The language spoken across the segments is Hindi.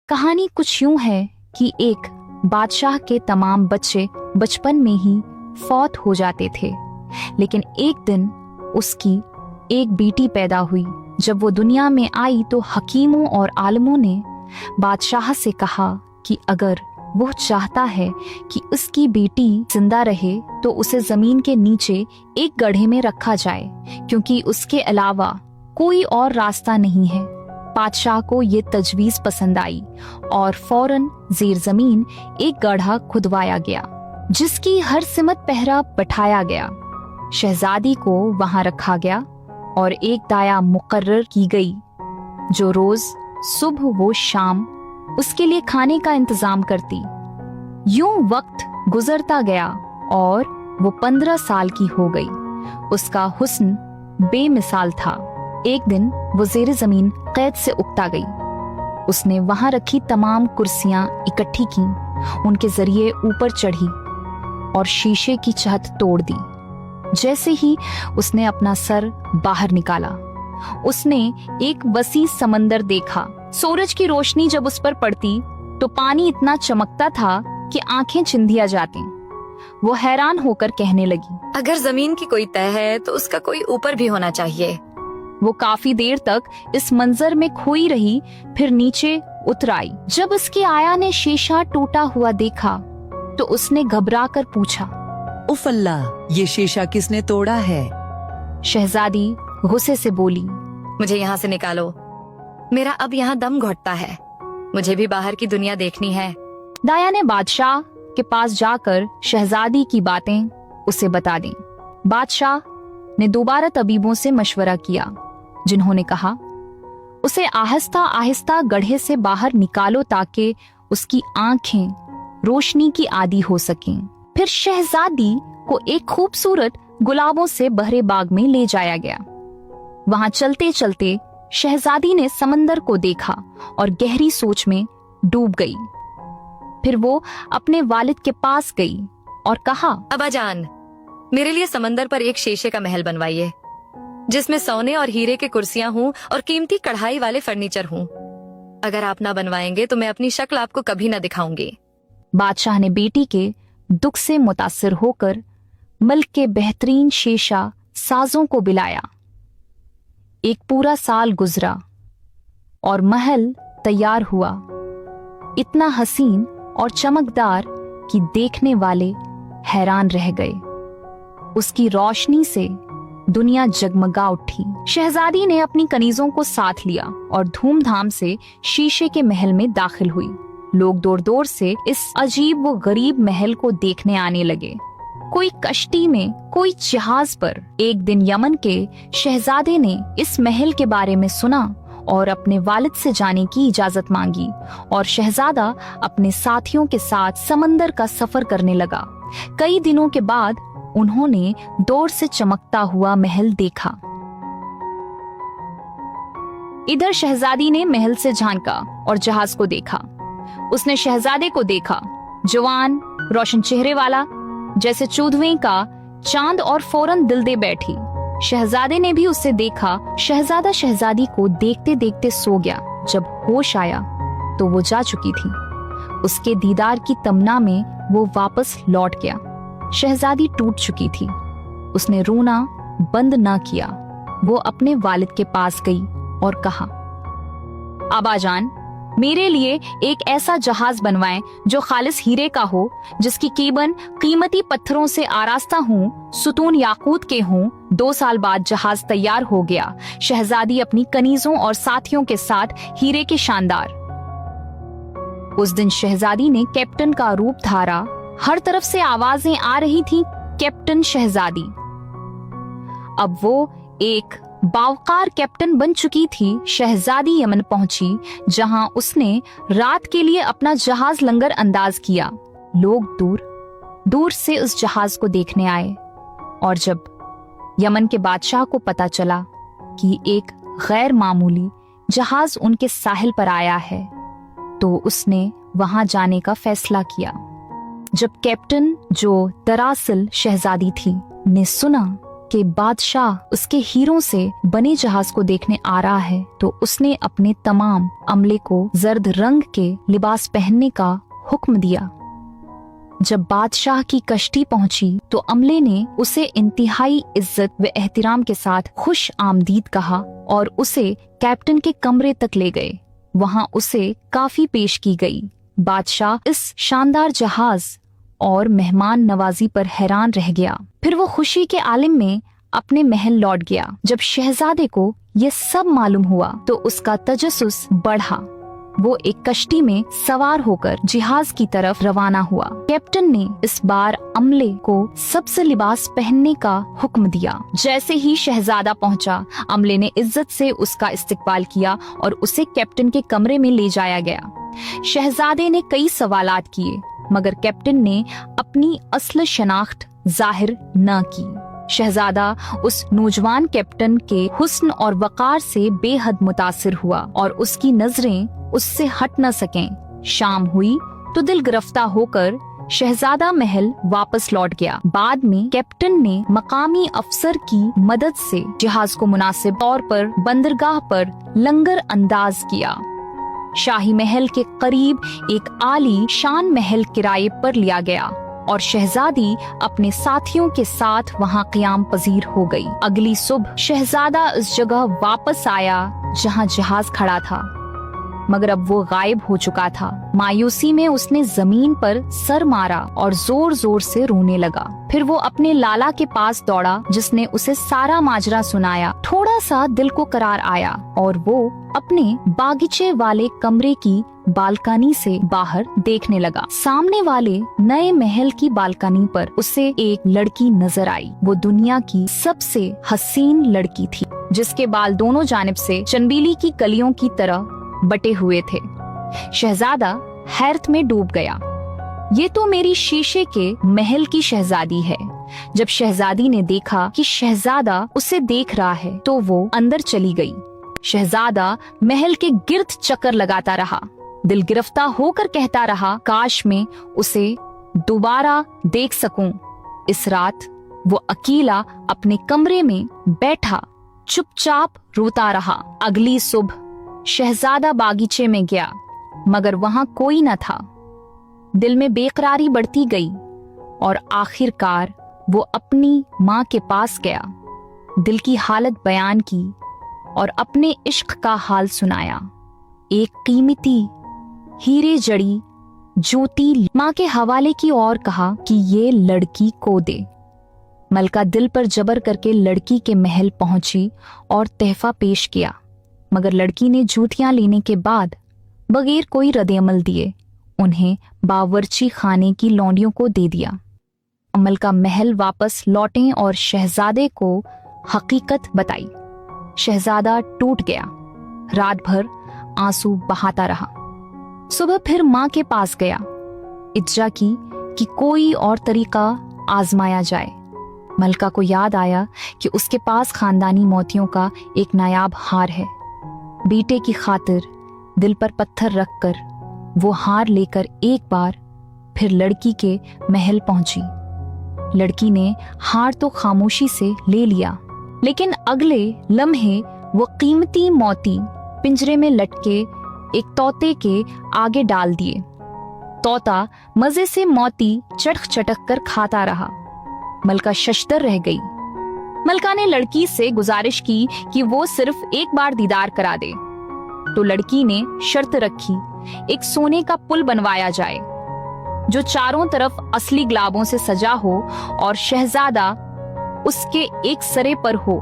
कहानी कुछ यूं है कि एक बादशाह के तमाम बच्चे बचपन में ही फौत हो जाते थे, लेकिन एक दिन उसकी एक बेटी पैदा हुई। जब वो दुनिया में आई तो हकीमों और आलमों ने बादशाह से कहा कि अगर वो चाहता है कि उसकी बेटी जिंदा रहे तो उसे जमीन के नीचे एक गड्ढे में रखा जाए, क्योंकि उसके अलावा कोई और रास्ता नहीं है। बादशाह को ये तजवीज पसंद आई और फौरन जेर जमीन एक गड्ढा खुदवाया गया, जिसकी हर सिमत पहरा बैठाया गया। शहजादी को वहां रखा गया और एक दाया मुकर्रर की गई जो रोज सुबह वो शाम उसके लिए खाने का इंतजाम करती। यूं वक्त गुजरता गया और वो 15 साल की हो गई। उसका हुस्न बेमिसाल था। एक दिन वो जेर जमीन कैद से उकता गई। उसने वहां रखी तमाम कुर्सियां इकट्ठी की, उनके जरिए ऊपर चढ़ी और शीशे की छत तोड़ दी। जैसे ही उसने अपना सर बाहर निकाला, उसने एक वसी समंदर देखा। सूरज की रोशनी जब उस पर पड़ती तो पानी इतना चमकता था कि आंखें चिंधिया जाती। वो हैरान होकर कहने लगी, अगर जमीन की कोई तह है तो उसका कोई ऊपर भी होना चाहिए। वो काफी देर तक इस मंजर में खोई रही, फिर नीचे उतर आई। जब उसकी आया ने शीशा टूटा हुआ देखा तो उसने घबराकर पूछा, उफ अल्लाह, ये शीशा किसने तोड़ा है? शहजादी गुस्से से बोली, मुझे यहाँ से निकालो, मेरा अब यहाँ दम घुटता है, मुझे भी बाहर की दुनिया देखनी है। दाया ने बादशाह के पास जाकर शहजादी की बातें उसे बता दी। बादशाह ने दोबारा तबीबों से मशवरा किया, जिन्होंने कहा उसे आहिस्ता आहिस्ता गड्ढे से बाहर निकालो ताकि उसकी आंखें रोशनी की आदी हो सकें। फिर शहजादी को एक खूबसूरत गुलाबों से भरे बाग में ले जाया गया। वहां चलते चलते शहजादी ने समंदर को देखा और गहरी सोच में डूब गई। फिर वो अपने वालिद के पास गई और कहा, अब्बाजान, मेरे लिए समंदर पर एक शीशे का महल बनवाइए, जिसमें सोने और हीरे के कुर्सियां हों और कीमती कढ़ाई वाले फर्नीचर हों। अगर आप ना बनवाएंगे तो मैं अपनी शक्ल आपको कभी ना दिखाऊंगी। बादशाह ने बेटी के दुख से मुतासिर होकर मुल्क के बेहतरीन शीशा साजों को बुलाया। एक पूरा साल गुजरा और महल तैयार हुआ, इतना हसीन और चमकदार कि देखने वाले हैरान रह गए। उसकी रोशनी से दुनिया जगमगा उठी। शहजादी ने अपनी कनीजों को साथ लिया और धूमधाम से शीशे के महल में दाखिल हुई। लोग दूर दूर से इस अजीब व गरीब महल को देखने आने लगे। कोई कश्ती में, कोई जहाज पर। एक दिन यमन के शहजादे ने इस महल के बारे में सुना और अपने वालिद से जाने की इजाजत मांगी और शहजादा अपने साथियों के साथ समंदर का सफर करने लगा। कई दिनों के बाद उन्होंने दूर से चमकता हुआ महल देखा। इधर शहजादी ने महल से झांका और जहाज को देखा। उसने शहजादे को देखा, जवान, रोशन चेहरे वाला, जैसे चौदहवें का चांद, और फौरन दिल दे बैठी। शहजादे ने भी उसे देखा। शहजादा शहजादी को देखते देखते सो गया। जब होश आया तो वो जा चुकी थी। उसके दीदार की तमन्ना में वो वापस लौट गया। शहजादी टूट चुकी थी। उसने रोना बंद ना किया। वो अपने वालिद के पास गई और कहा, अब्बाजान, मेरे लिए एक ऐसा जहाज बनवाएं जो खालिस हीरे का हो, जिसकी कीबन कीमती पत्थरों से आरास्ता हो, सुतून याकूत के हों। 2 साल बाद जहाज तैयार हो गया। शहजादी अपनी कनीजों और साथियों के साथ हीरे के शानदार। उस दिन शहजादी ने कैप्टन का रूप धारा। हर तरफ से आवाजें आ रही थीं, कैप्टन शहजादी। अब वो एक बावकार कैप्टन बन चुकी थी। शहजादी यमन पहुंची, जहां उसने रात के लिए अपना जहाज लंगर अंदाज किया। लोग दूर दूर से उस जहाज को देखने आए और जब यमन के बादशाह को पता चला कि एक गैर मामूली जहाज उनके साहिल पर आया है, तो उसने वहां जाने का फैसला किया। जब कैप्टन, जो दरअसल शहजादी थी, ने सुना कि बादशाह उसके हीरों से बने जहाज को देखने आ रहा है, तो उसने अपने तमाम अमले को जर्द रंग के लिबास पहनने का हुक्म दिया। जब बादशाह की कश्ती पहुंची तो अमले ने उसे इंतहाई इज्जत व एहतराम के साथ खुश आमदीद कहा और उसे कैप्टन के कमरे तक ले गए। वहां उसे काफी पेश की गई। बादशाह इस शानदार जहाज और मेहमान नवाजी पर हैरान रह गया। फिर वो खुशी के आलिम में अपने महल लौट गया। जब शहजादे को ये सब मालूम हुआ तो उसका तजस्सुस बढ़ा। वो एक कश्ती में सवार होकर जिहाज की तरफ रवाना हुआ। कैप्टन ने इस बार अमले को सबसे लिबास पहनने का हुक्म दिया। जैसे ही शहजादा पहुंचा, अमले ने इज्जत से उसका इस्तकबाल किया और उसे कैप्टन के कमरे में ले जाया गया। शहजादे ने कई सवालात किए, मगर कैप्टन ने अपनी असल शनाख्त जाहिर न की। शहजादा उस नौजवान कैप्टन के हुस्न और वकार से बेहद मुतासिर हुआ और उसकी नजरें उससे हट न सकें। शाम हुई तो दिल गिरफ्ता होकर शहजादा महल वापस लौट गया। बाद में कैप्टन ने मकामी अफसर की मदद से जहाज को मुनासिब तौर पर बंदरगाह पर लंगर अंदाज किया। शाही महल के करीब एक आली शान महल किराए पर लिया गया और शहजादी अपने साथियों के साथ वहां क़याम पजीर हो गई। अगली सुबह शहजादा उस जगह वापस आया जहां जहाज खड़ा था, मगर अब वो गायब हो चुका था। मायूसी में उसने जमीन पर सर मारा और जोर जोर से रोने लगा। फिर वो अपने लाला के पास दौड़ा, जिसने उसे सारा माजरा सुनाया। थोड़ा सा दिल को करार आया और वो अपने बागीचे वाले कमरे की बालकनी से बाहर देखने लगा। सामने वाले नए महल की बालकनी पर उसे एक लड़की नजर आई। वो दुनिया की सबसे हसीन लड़की थी, जिसके बाल दोनों जानिब से चंबीली की कलियों की तरह बटे हुए थे। शहजादा हैरत में डूब गया। ये तो मेरी शीशे के महल की शहजादी है। जब शहजादी ने देखा कि शहजादा उसे देख रहा है तो वो अंदर चली गई। शहजादा महल के गिर्द चक्कर लगाता रहा, दिल गिरफ्ता होकर कहता रहा, काश मैं उसे दोबारा देख सकूं। इस रात वो अकेला अपने कमरे में बैठा चुपचाप रोता रहा। अगली सुबह शहजादा बागीचे में गया, मगर वहां कोई न था। दिल में बेकरारी बढ़ती गई और आखिरकार वो अपनी माँ के पास गया। दिल की हालत बयान की और अपने इश्क का हाल सुनाया। एक कीमती हीरे जड़ी ज्योति माँ के हवाले की और कहा कि ये लड़की को दे। मलका दिल पर जबर करके लड़की के महल पहुंची और तहफा पेश किया, मगर लड़की ने जूतियां लेने के बाद बगैर कोई रद्द-ए-अमल दिए उन्हें बावर्ची खाने की लौंडियों को दे दिया। मलका महल वापस लौटे और शहजादे को हकीकत बताई। शहजादा टूट गया, रात भर आंसू बहाता रहा। सुबह फिर माँ के पास गया, इज्जा की कि कोई और तरीका आजमाया जाए। मलका को याद आया कि उसके पास खानदानी मोतियों का एक नायाब हार है। बेटे की खातिर दिल पर पत्थर रखकर वो हार लेकर एक बार फिर लड़की के महल पहुंची। लड़की ने हार तो खामोशी से ले लिया, लेकिन अगले लम्हे वो कीमती मोती पिंजरे में लटके एक तोते के आगे डाल दिए। तोता मजे से मोती चटक चटक कर खाता रहा। मलका शशदर रह गई। मलका ने लड़की से गुजारिश की कि वो सिर्फ एक बार दीदार करा दे, तो लड़की ने शर्त रखी, एक सोने का पुल बनवाया जाए जो चारों तरफ असली गुलाबों से सजा हो और शहजादा उसके एक सरे पर हो,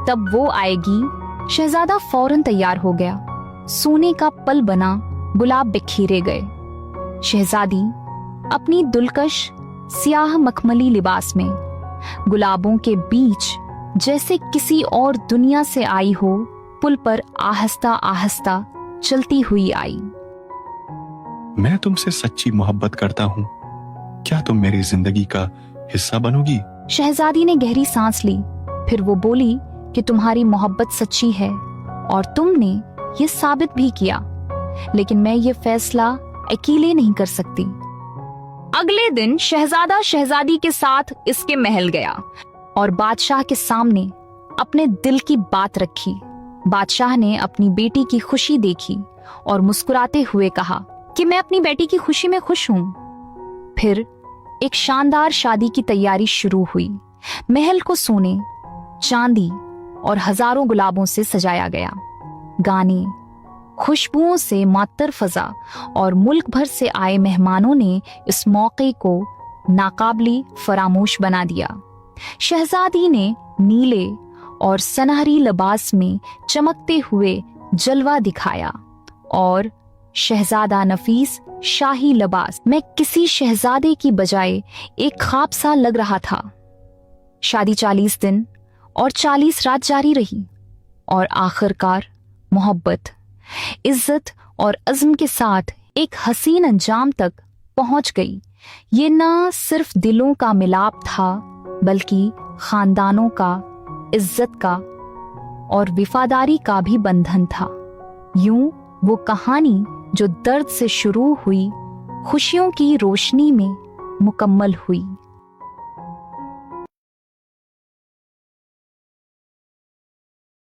तब वो आएगी। शहजादा फौरन तैयार हो गया। सोने का पल बना, गुलाब बिखेरे गए। शहजादी अपनी दुलकश सियाह मखमली लिबास में गुलाबों के बीच जैसे किसी और दुनिया से आई हो, पुल पर आहिस्ता आहिस्ता चलती हुई आई। मैं तुमसे सच्ची मोहब्बत करता हूँ, क्या तुम मेरी जिंदगी का हिस्सा बनोगी? शहजादी ने गहरी सांस ली। फिर वो बोली कि तुम्हारी मोहब्बत सच्ची है और तुमने ये साबित भी किया, लेकिन मैं ये फैसला अकेले नहीं कर सकती। अगले दिन शहजादा शहजादी के साथ इसके महल गया। और बादशाह के सामने अपने दिल की बात रखी। बादशाह ने अपनी बेटी की खुशी देखी और मुस्कुराते हुए कहा कि मैं अपनी बेटी की खुशी में खुश हूं। फिर एक शानदार शादी की तैयारी शुरू हुई। महल को सोने, चांदी और हजारों गुलाबों से सजाया गया। गाने, खुशबुओं से मातर फजा और मुल्क भर से आए मेहमानों ने इस मौके को नाकाबिले फरामोश बना दिया। शहजादी ने नीले और सनहरी लिबास में चमकते हुए जलवा दिखाया और शहजादा नफीस शाही लिबास में किसी शहजादे की बजाय एक ख्वाब सा लग रहा था। शादी 40 दिन और 40 रात जारी रही और आखिरकार मोहब्बत, इज्जत और अज़्म के साथ एक हसीन अंजाम तक पहुंच गई। ये न सिर्फ दिलों का मिलाप था बल्कि खानदानों का, इज्जत का और वफादारी का भी बंधन था। यूं वो कहानी जो दर्द से शुरू हुई खुशियों की रोशनी में मुकम्मल हुई।